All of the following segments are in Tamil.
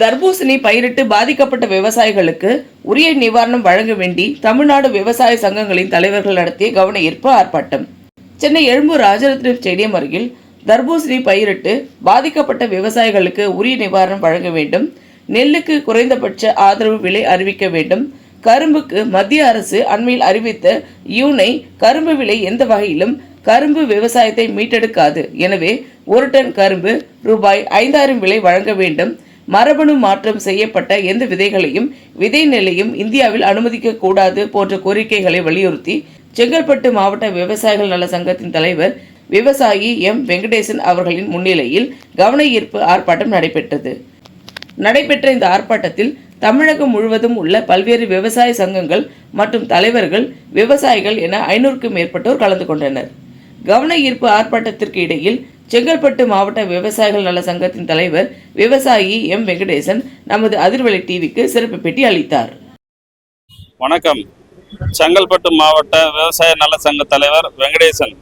தர்பூசணி பயிரிட்டு பாதிக்கப்பட்ட விவசாயிகளுக்கு உரிய நிவாரணம் வழங்க வேண்டி தமிழ்நாடு விவசாய சங்கங்களின் தலைவர்கள் நடத்திய கவன ஈர்ப்பு ஆர்ப்பாட்டம். சென்னை எழும்பூர் ராஜரத்னம் ஸ்டேடியம் அருகில் தர்பூசணி பயிரிட்டு பாதிக்கப்பட்ட விவசாயிகளுக்கு உரிய நிவாரணம் வழங்க வேண்டும், நெல்லுக்கு குறைந்தபட்ச ஆதரவு விலை அறிவிக்க வேண்டும், கரும்புக்கு மத்திய அரசு அண்மையில் அறிவித்த யூனை கரும்பு விலை எந்த வகையிலும் கரும்பு விவசாயத்தை மீட்டெடுக்காது. எனவே ஒரு டன் கரும்பு ரூபாய் 5000 விலை வழங்க வேண்டும். மரபணு மாற்றம் செய்யப்பட்ட எந்த விதைகளையும் விதை நெல்லையும் இந்தியாவில் அனுமதிக்க கூடாது போன்ற கோரிக்கைகளை வலியுறுத்தி செங்கல்பட்டு மாவட்ட விவசாயிகள் நல சங்கத்தின் தலைவர் விவசாயி எம் வெங்கடேசன் அவர்களின் முன்னிலையில் கவன ஈர்ப்பு ஆர்ப்பாட்டம் நடைபெற்ற இந்த ஆர்ப்பாட்டத்தில் தமிழகம் முழுவதும் உள்ள பல்வேறு விவசாய சங்கங்கள் மற்றும் தலைவர்கள், விவசாயிகள் என 500க்கும் மேற்பட்டோர் கலந்து கொண்டனர். கவன ஈர்ப்பு ஆர்ப்பாட்டத்திற்கு இடையில் செங்கல்பட்டு மாவட்ட விவசாயிகள் நல சங்கத்தின் தலைவர் விவசாயி எம் வெங்கடேசன் நமது அதிர்வலை டிவிக்கு சிறப்பு பேட்டி அளித்தார். வணக்கம். செங்கல்பட்டு மாவட்ட விவசாய நல சங்க தலைவர் வெங்கடேசன்.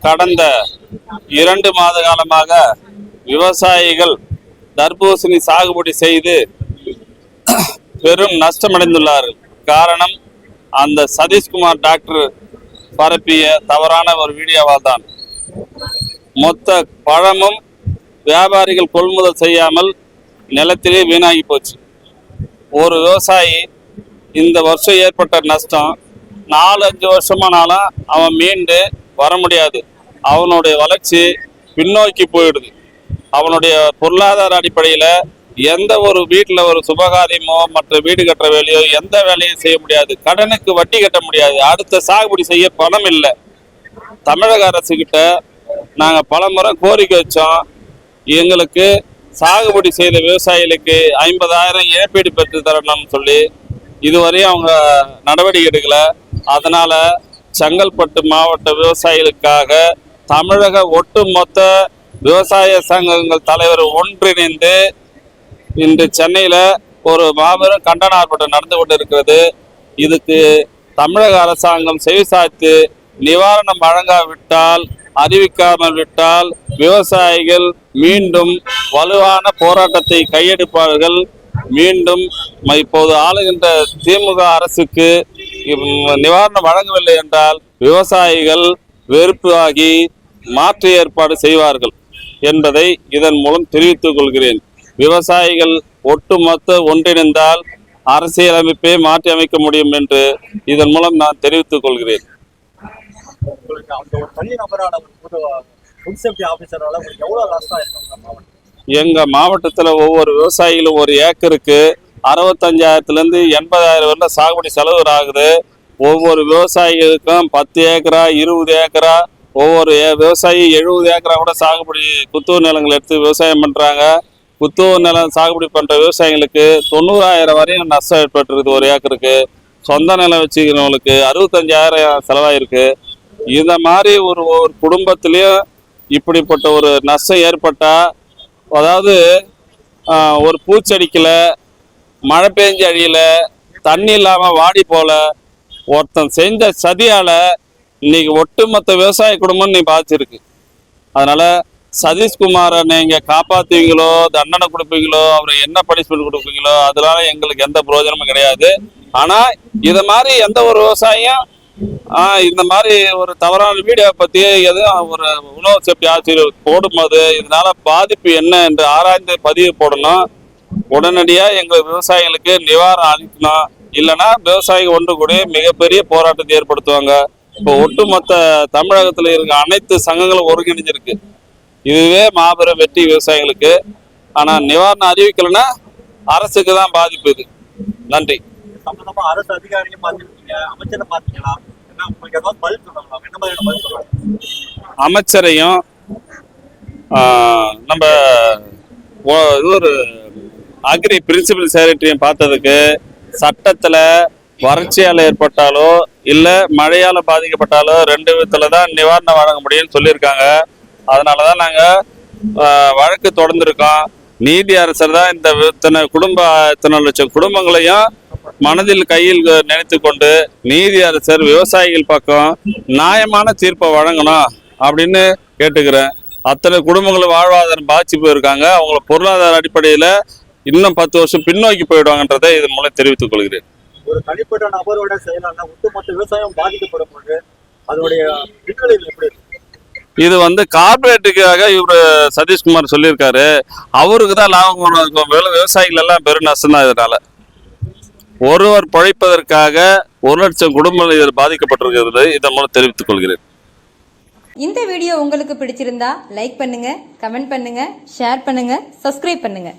கடந்த 2 மாத காலமாக விவசாயிகள் தர்பூசணி சாகுபடி செய்து பெரும் நஷ்டமடைந்துள்ளார்கள். காரணம், அந்த சதீஷ்குமார் டாக்டர் பரப்பிய தவறான ஒரு வீடியோவால் தான். மொத்த பழமும் வியாபாரிகள் கொள்முதல் செய்யாமல் நிலத்திலே வீணாகி போச்சு. ஒரு விவசாயி இந்த வருஷம் ஏற்பட்ட நஷ்டம் 4-5 வருஷமானாலும் அவன் மீண்டு வர முடியாது. அவனுடைய வளர்ச்சி பின்னோக்கி போயிடுது. அவனுடைய பொருளாதார அடிப்படையில் எந்த ஒரு வீட்டில் ஒரு சுபகாரியமோ மற்ற வீடு கட்டுற வேலையோ எந்த வேலையும் செய்ய முடியாது. கடனுக்கு வட்டி கட்ட முடியாது. அடுத்த சாகுபடி செய்ய பணம் இல்லை. தமிழக அரசுக்கிட்ட நாங்கள் பல முறை கோரிக்கை வச்சோம். எங்களுக்கு சாகுபடி செய்த விவசாயிகளுக்கு 50,000 இழப்பீடு பெற்று தரணும்னு சொல்லி இதுவரையும் அவங்க நடவடிக்கை எடுக்கலை. அதனால் செங்கல்பட்டு மாவட்ட விவசாயிகளுக்காக தமிழக ஒட்டுமொத்த விவசாய சங்கங்கள் தலைவர் ஒன்றிணைந்து இன்று சென்னையில் ஒரு மாபெரும் கண்டன ஆர்ப்பாட்டம் நடந்து கொண்டு இருக்கிறது. இதுக்கு தமிழக அரசாங்கம் செவிசாய்த்து நிவாரணம் வழங்காவிட்டால், அறிவிக்காமல் விட்டால் விவசாயிகள் மீண்டும் வலுவான போராட்டத்தை கையெடுப்பார்கள். மீண்டும் இப்போது ஆளுகின்ற திமுக அரசுக்கு நிவாரணம் வழங்கவில்லை என்றால் விவசாயிகள் வெறுப்பு ஆகி மாற்று ஏற்பாடு செய்வார்கள் என்பதை இதன் மூலம் தெரிவித்துக் கொள்கிறேன். விவசாயிகள் ஒட்டுமொத்த ஒன்றிணைந்தால் அரசியலமைப்பை மாற்றி அமைக்க முடியும் என்று இதன் மூலம் நான் தெரிவித்துக் கொள்கிறேன். எங்க மாவட்டத்தில் ஒவ்வொரு விவசாயிகளும் ஒரு ஏக்கருக்கு 65,000 to 80,000 வரை சாகுபடி செலவு ஆகுது. ஒவ்வொரு விவசாயிகளுக்கும் 10 ஏக்கரா 20 ஏக்கரா, ஒவ்வொரு விவசாயி 70 ஏக்கரா கூட சாகுபடி குத்தூர் நிலங்கள் எடுத்து விவசாயம் பண்றாங்க. குத்தூர் நிலம் சாகுபடி பண்ற விவசாயிகளுக்கு 90,000 வரையும் நஷ்டம் ஏற்பட்டுருக்குது. ஒரு ஏக்கருக்கு சொந்த நிலம் வச்சுக்கிறவங்களுக்கு 65,000 செலவாயிருக்கு. இந்த மாதிரி ஒரு குடும்பத்திலையும் இப்படிப்பட்ட ஒரு நஷ்டம் ஏற்பட்டா, அதாவது ஒரு பூச்செடிக்கல, மழை பெஞ்சு அழியல, தண்ணி இல்லாம வாடி போல, ஒருத்தன் செஞ்ச சதியால இன்னைக்கு ஒட்டுமொத்த விவசாய குடும்பம் நீ பாதிச்சிருக்கு. அதனால சதீஷ்குமாரை நீங்க காப்பாத்துவீங்களோ, தண்டனை கொடுப்பீங்களோ, அவரை என்ன பனிஷ்மெண்ட் கொடுப்பீங்களோ, அதனால எங்களுக்கு எந்த பிரயோஜனமும் கிடையாது. ஆனா இத மாதிரி எந்த ஒரு விவசாயியும் இந்த மாதிரி ஒரு தவறான வீடியோ பத்தி எதுவும் ஒரு உணவு சேஃப்டி ஆசிரியர் போடும்போது இதனால பாதிப்பு என்ன என்று ஆராய்ந்து பதிவு போடணும். உடனடியா எங்க விவசாயிகளுக்கு நிவாரணம் அளிக்கணும். இல்லைன்னா விவசாயிகள் ஒன்று கூட மிகப்பெரிய போராட்டத்தை ஏற்படுத்துவாங்க. இப்போ ஒட்டுமொத்த தமிழகத்துல இருக்க அனைத்து சங்கங்களும் ஒருங்கிணைஞ்சிருக்கு. இதுவே மாபெரும் வெற்றி விவசாயிகளுக்கு. ஆனா நிவாரணம் அறிவிக்கலைன்னா அரசுக்கு தான் பாதிப்பு. இது நன்றி. அரசு அதிகாரிகள் பாத்தீங்க, அமைச்சரை பாத்தீங்களா? அமைச்சரையும் நம்ம ஒரு அக்ரி பிரின்சிபல் செக்ரட்டரியும் பார்த்ததுக்கு சட்டத்துல வறட்சியால் ஏற்பட்டாலோ இல்ல மழையால பாதிக்கப்பட்டாலோ 2 விதத்துல தான் நிவாரணம் வழங்க முடியும்னு சொல்லியிருக்காங்க. அதனாலதான் நாங்க வழக்கு தொடர்ந்துருக்கோம். நீதி அரசர் தான் இந்த இத்தனை லட்சம் குடும்பங்களையும் மனதில் கையில் நினைத்து கொண்டு நீதி அரசர் விவசாயிகள் பக்கம் நியாயமான தீர்ப்பை வழங்கணும் அப்படின்னு கேட்டுக்கிறேன். அத்தனை குடும்பங்களும் வாழ்வாதாரம் பாதிச்சு போயிருக்காங்க. அவங்கள பொருளாதார அடிப்படையில் இன்னும் 10 வருஷம் பின்னோக்கி போயிடுவாங்கன்றதை இதன் மூலம் தெரிவித்துக் கொள்கிறேன். ஒரு தனிப்பட்ட நபரோட செயலான ஒட்டுமொத்த விவசாயம் பாதிக்கப்படும் போது அதனுடைய பின்னடைவு எப்படி இருக்கு? இது கார்பரேட்டுக்காக இவர் சதீஷ்குமார் சொல்லியிருக்காரு. அவருக்கு தான் லாபம் இருக்கும். விவசாயிகள் எல்லாம் பெரும் நஷ்டம் தான். இதனால ஒருவர் பழைப்பதற்காக 1 லட்சம் குடும்பங்கள் இதில் பாதிக்கப்பட்டிருக்கிறது. இதன் மூலம் தெரிவித்துக் கொள்கிறேன். இந்த வீடியோ உங்களுக்கு பிடிச்சிருந்தா லைக் பண்ணுங்க, கமெண்ட் பண்ணுங்க, ஷேர் பண்ணுங்க, சப்ஸ்கிரைப் பண்ணுங்க.